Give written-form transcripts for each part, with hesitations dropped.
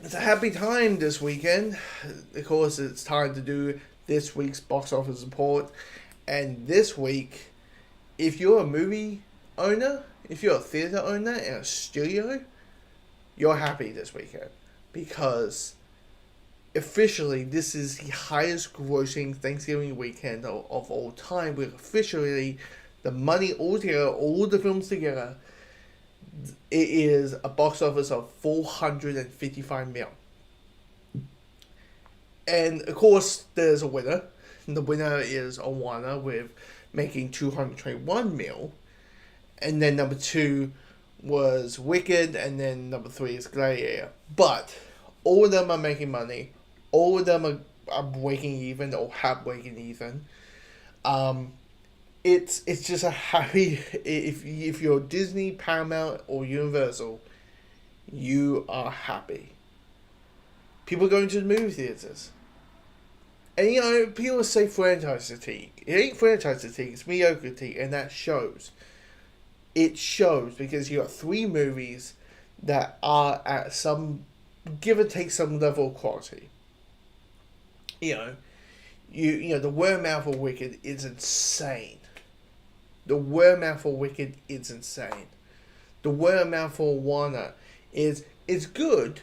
It's a happy time this weekend. Of course, it's time to do this week's box office report. And this week, if you're a movie owner, if you're a theater owner in a studio, you're happy this weekend because officially this is the highest grossing Thanksgiving weekend of all time. With officially the money all together, all the films together, it is a box office of 455 mil. And of course, there's a winner. The winner is Moana with making 221 mil. And then number two was Wicked, and then number three is Gladiator. But all of them are making money. All of them are breaking even or have breaking even. It's just a happy if you're Disney, Paramount, or Universal, you are happy. People going to the movie theaters. And people say franchise fatigue. It ain't franchise fatigue, it's mediocre fatigue, and that shows. It shows because you got three movies that are at some, give or take, some level of quality. The word of mouth for Wicked is insane. The word of mouth for Wicked is insane. The word of mouth for Moana is good.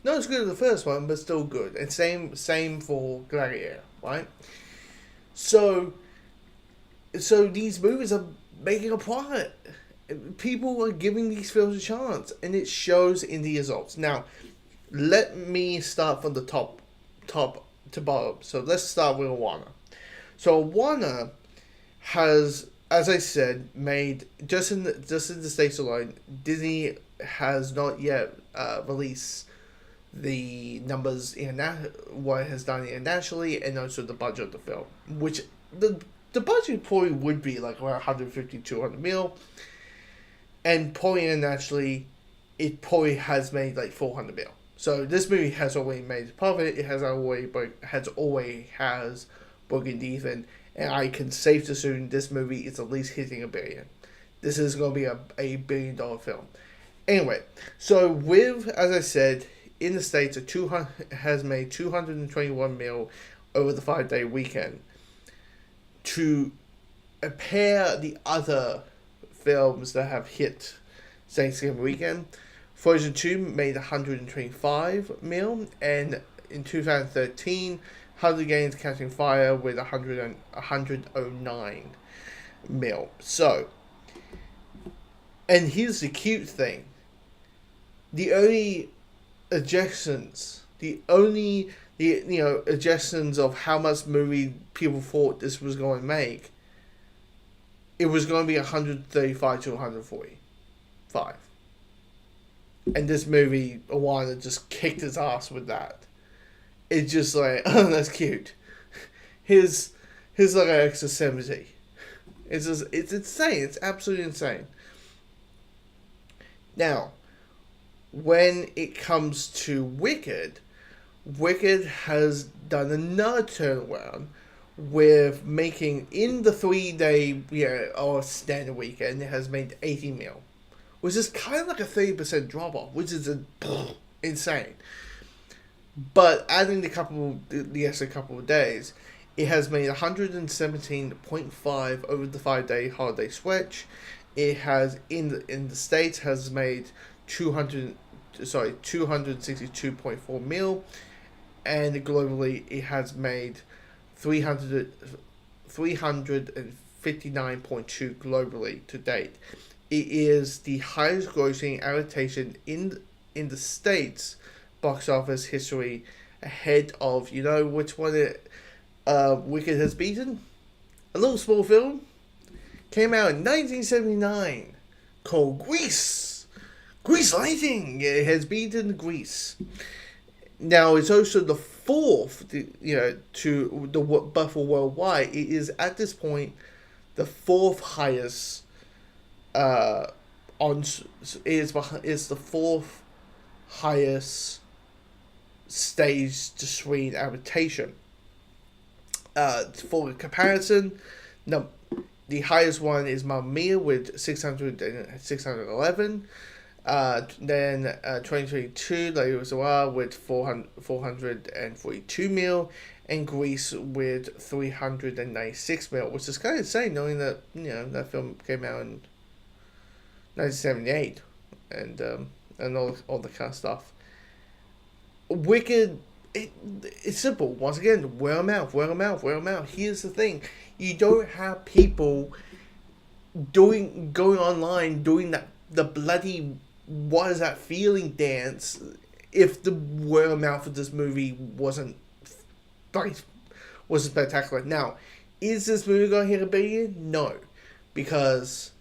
Not as good as the first one, but still good. And same for Gladiator, right? So these movies are making a profit. People are giving these films a chance, and it shows in the results. Now, let me start from the top to bottom. So let's start with Moana. So Moana has, as I said, made just in the States alone. Disney has not yet released the numbers in what it has done internationally, and also the budget of the film, which the budget probably would be like around 150 200 mil, and probably internationally it probably has made like 400 mil. So this movie has already made a profit. It has always broken even, and I can safe to assume this movie is at least hitting $1 billion. This is going to be a $1 billion film. Anyway, so with, as I said, in the States, has made 221 mil over the 5-day weekend. To pair the other films that have hit Thanksgiving weekend, Frozen 2 made 125 mil, and in 2013, Hunger Games Catching Fire with 109 mil. So, and here's the cute thing. The only adjustments of how much movie people thought this was going to make, it was going to be 135 to 145. And this movie, Moana, just kicked his ass with that. It's just like, oh, that's cute. Here's like an extra 70. It's insane. It's absolutely insane. Now, when it comes to Wicked has done another turnaround with making, in the 3-day or standard weekend, it has made 80 mil, which is kind of like a 30% drop off, which is insane. But adding the extra couple of days, it has made 117.5 over the 5-day holiday stretch. It has in the States has made 262.4 mil, and globally it has made 359.2 globally to date. It is the highest grossing adaptation in the States box office history, ahead of, which one Wicked has beaten? A little small film came out in 1979 called Grease. Grease Lighting. It has beaten Grease. Now, it's also the fourth, to the Buffalo worldwide. It is at this point the fourth highest. Is the fourth highest stage to screen adaptation. For comparison, the highest one is Mamma Mia with 611. Then 2022, like it was a while with 442 mil, and Greece with 396 mil, which is kind of insane knowing that that film came out in 1978, and all the kind of stuff. Wicked, it's simple. Once again, word of mouth, word of mouth, word of mouth. Here's the thing: you don't have people going online doing the bloody what is that feeling dance if the word of mouth of this movie wasn't spectacular. Now, is this movie going to hit $1 billion? No, because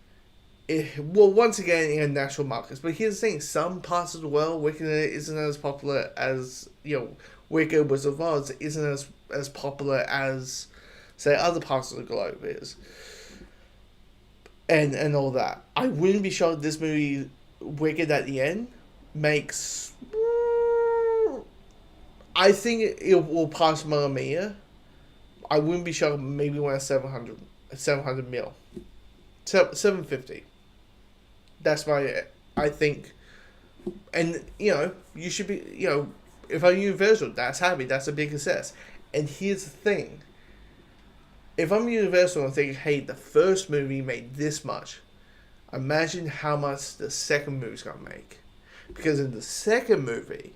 once again, international markets. But here's the thing: some parts of the world, Wicked isn't as popular as Wicked was of Oz isn't as popular as say other parts of the globe is, and all that. I wouldn't be shocked this movie Wicked at the end makes. I think it will pass Mamma Mia. I wouldn't be shocked maybe when 700 mil, 750. That's I think, and you should be if I'm Universal, that's happy. That's a big success. And here's the thing: if I'm Universal and think, hey, the first movie made this much, imagine how much the second movie's gonna make, because in the second movie,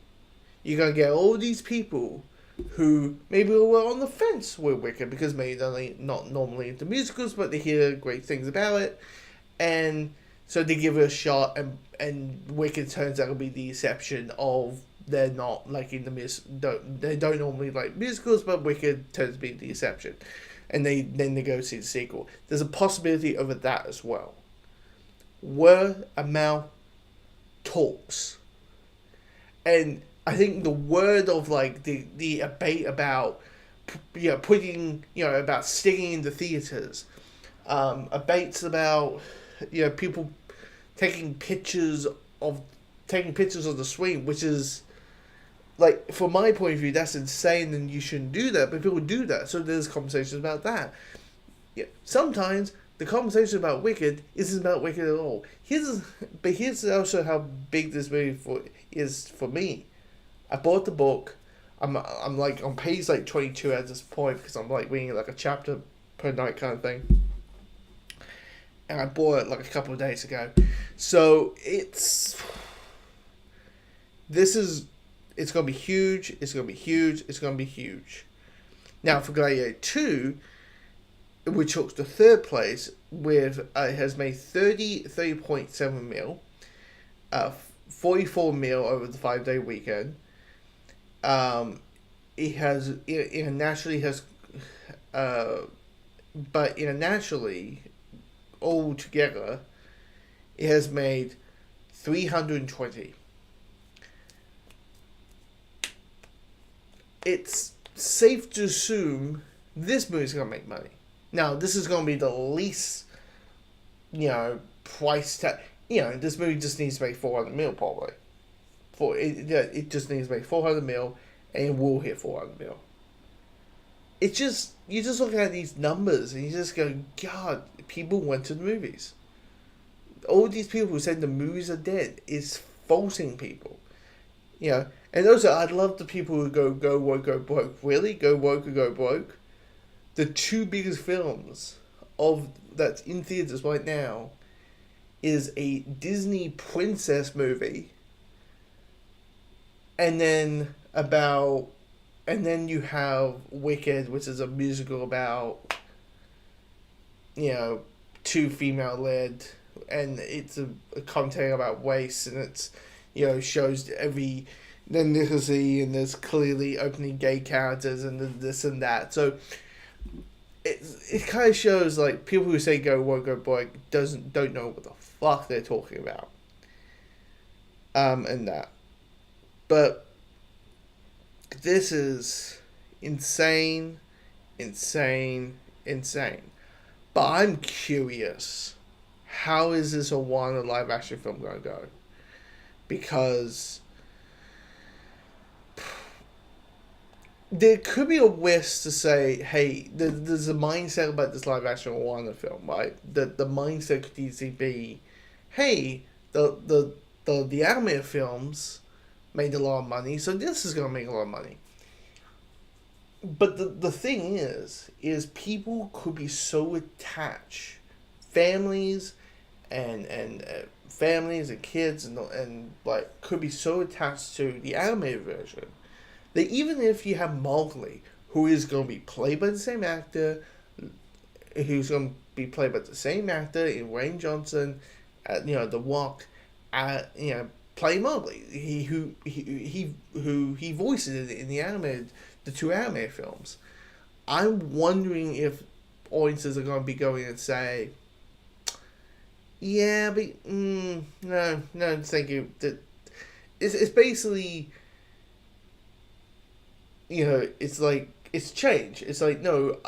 you're gonna get all these people who maybe were on the fence with Wicked because maybe they're not normally into musicals, but they hear great things about it, and so they give it a shot, and Wicked turns out to be the exception of they're not liking they don't normally like musicals, but Wicked turns to be the exception, and then they go see the sequel. There's a possibility of that as well. Word of mouth talks, and I think the word of the debate about putting about sticking in the theaters, debates about people taking pictures of the screen, which is from my point of view that's insane and you shouldn't do that, but people do that. So there's conversations about that. Sometimes the conversation about Wicked isn't about Wicked at all. Here's also how big this movie is for me. I bought the book. I'm on page 22 at this point because I'm reading a chapter per night kind of thing. And I bought it a couple of days ago. So it's gonna be huge. It's gonna be huge. It's gonna be huge. Now for Gladiator 2, which took the third place with has made 30.7 mil, 44 mil over the 5-day weekend. It has internationally but internationally altogether it has made 320. It's safe to assume this movie's gonna make money. Now, this is gonna be the least, price tag. This movie just needs to make 400 mil probably. It just needs to make 400 mil, and it will hit 400 mil. You just look at these numbers and you just go, God, people went to the movies. All these people who said the movies are dead is faulting people. And also, I'd love the people who go woke, go broke. Really? Go woke or go broke? The two biggest films that's in theaters right now is a Disney princess movie, and then you have Wicked, which is a musical about two female led, and it's a commentary about race, and it's shows every ethnicity, and there's clearly openly gay characters and this and that. So it kind of shows people who say go woke go boy don't know what the fuck they're talking about. And that, but this is insane. But I'm curious, how is this a live action film going to go? Because there could be a wish to say, hey, there's a mindset about this live action Moana film, right? The mindset could easily be, hey, the the anime films made a lot of money, so this is gonna make a lot of money. But the thing is people could be so attached, families and families and kids and like could be so attached to the animated version that even if you have Mowgli, who is going to be played by the same actor, who's going to be played by the same actor in Wayne Johnson, The Rock, play Mowgli. Who he voices in the two animated films. I'm wondering if audiences are going to be going and say, yeah, but no, thank you. It's basically, it's like it's change. It's like no,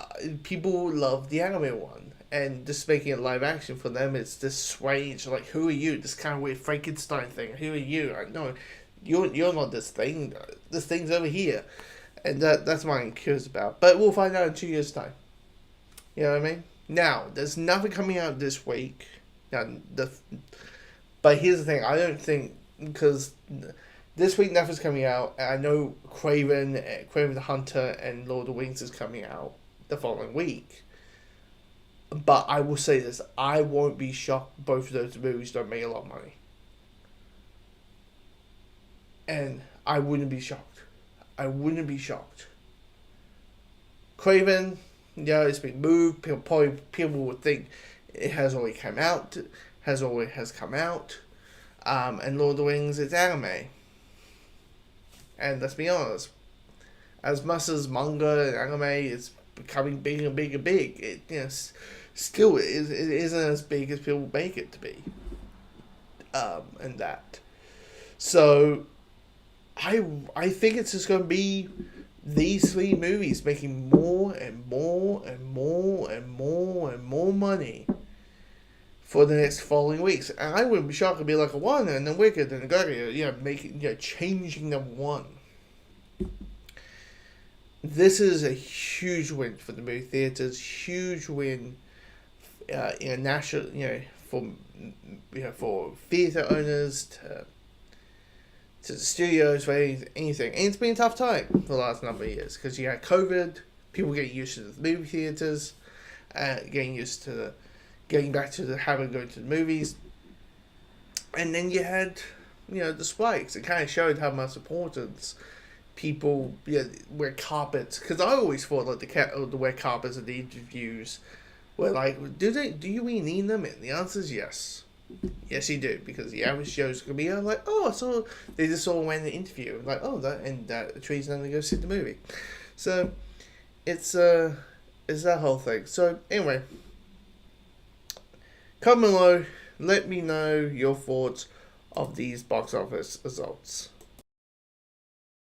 people love the anime one, and just making it live action for them, it's this strange. Like, who are you? This kind of weird Frankenstein thing. Who are you? No, you're not this thing. This thing's over here, and that's what I'm curious about. But we'll find out in 2 years' time. You know what I mean? Now, there's nothing coming out this week. Now, but here's the thing. I don't think because this week nothing's coming out. And I know Craven the Hunter, and Lord of the Rings is coming out the following week. But I will say this: I won't be shocked both of those movies don't make a lot of money, and I wouldn't be shocked. I wouldn't be shocked. Craven, it's been moved. People would think it has already come out. Has come out. And Lord of the Rings, it's anime. And let's be honest, as much as manga and anime is becoming bigger and bigger, still it isn't as big as people make it to be. And that. So, I think it's just going to be these three movies making more and more and more and more and more money for the next following weeks. And I wouldn't be shocked to be like a one and then Wicked and Guardian, changing them one. This is a huge win for the movie theaters, huge win national, for theater owners to the studios, for anything. And it's been a tough time for the last number of years because you had COVID, people getting used to the movie theaters, getting used to getting back to the habit of going to the movies. And then you had, the spikes. It kind of showed how much importance people wear carpets. Because I always thought like the wear carpets at the interviews were like, do you really need them? And the answer is yes. Yes, you do, because the average Joe's gonna be like, oh, so they just all went in the interview, like, oh, that tree's not gonna go see the movie. So it's that whole thing. So anyway, comment below, let me know your thoughts of these box office results.